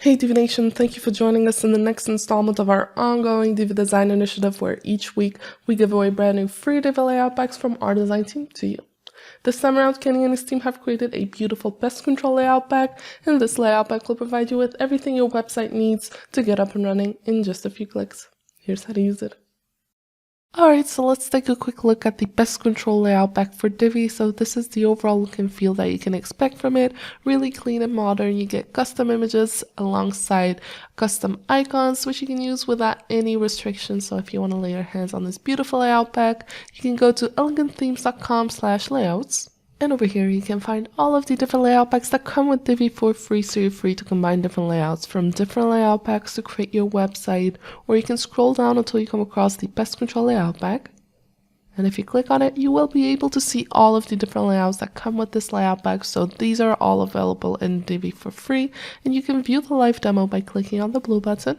Hey Divi Nation, thank you for joining us in the next installment of our ongoing Divi Design Initiative, where each week we give away brand new free Divi Layout Packs from our design team to you. This time around, Kenny and his team have created a beautiful pest control layout pack, and this layout pack will provide you with everything your website needs to get up and running in just a few clicks. Here's how to use it. Alright, so let's take a quick look at the pest control layout pack for Divi. So this is the overall look and feel that you can expect from it. Really clean and modern. You get custom images alongside custom icons, which you can use without any restrictions. So if you want to lay your hands on this beautiful layout pack, you can go to elegantthemes.com/layouts. And over here you can find all of the different layout packs that come with Divi for free, so you're free to combine different layouts from different layout packs to create your website, or you can scroll down until you come across the pest control layout pack. And if you click on it, you will be able to see all of the different layouts that come with this layout pack. So these are all available in Divi for free, and you can view the live demo by clicking on the blue button.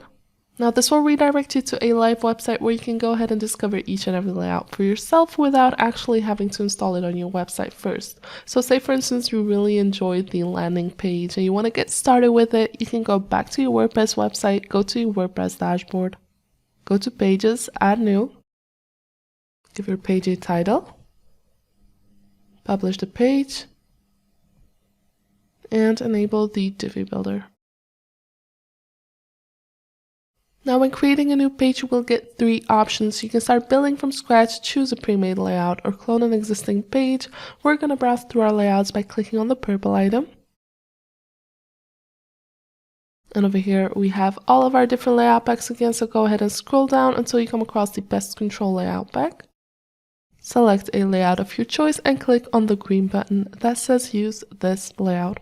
Now this will redirect you to a live website where you can go ahead and discover each and every layout for yourself without actually having to install it on your website first. So say for instance you really enjoyed the landing page and you want to get started with it, you can go back to your WordPress website, go to your WordPress dashboard, go to Pages, Add New, give your page a title, publish the page, and enable the Divi Builder. Now when creating a new page, you will get three options. You can start building from scratch, choose a pre-made layout, or clone an existing page. We're going to browse through our layouts by clicking on the purple item. And over here we have all of our different layout packs again, so go ahead and scroll down until you come across the pest control layout pack. Select a layout of your choice and click on the green button that says use this layout.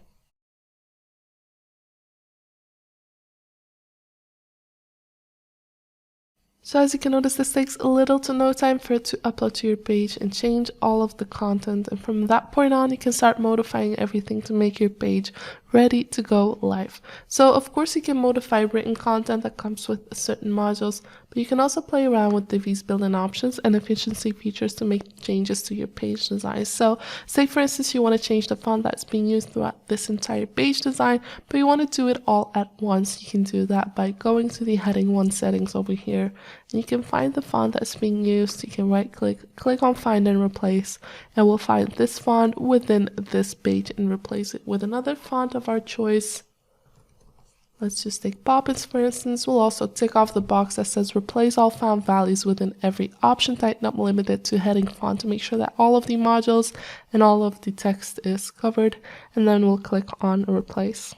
So as you can notice, this takes little to no time for it to upload to your page and change all of the content. And from that point on, you can start modifying everything to make your page ready to go live. So of course you can modify written content that comes with certain modules, but you can also play around with Divi's built-in options and efficiency features to make changes to your page design. So say for instance you want to change the font that's being used throughout this entire page design, but you want to do it all at once. You can do that by going to the heading 1 settings over here. And you can find the font that's being used. You can right click on find and replace, and we'll find this font within this page and replace it with another font of our choice. Let's just take Poppins for instance. We'll also tick off the box that says replace all font values within every option type, not limited to heading font, to make sure that all of the modules and all of the text is covered, and then we'll click on replace.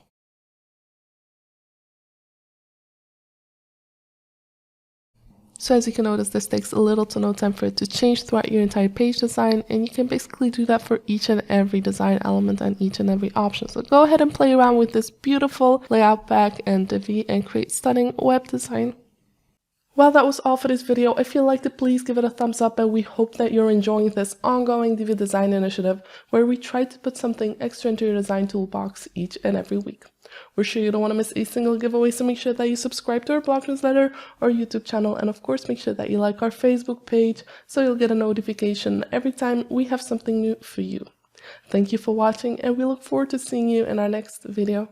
So as you can notice, this takes little to no time for it to change throughout your entire page design, and you can basically do that for each and every design element and each and every option. So go ahead and play around with this beautiful layout pack and Divi and create stunning web design. Well, that was all for this video. If you liked it, please give it a thumbs up, and we hope that you're enjoying this ongoing Divi Design Initiative where we try to put something extra into your design toolbox each and every week. We're sure you don't want to miss a single giveaway, so make sure that you subscribe to our blog newsletter or YouTube channel, and of course make sure that you like our Facebook page so you'll get a notification every time we have something new for you. Thank you for watching, and we look forward to seeing you in our next video.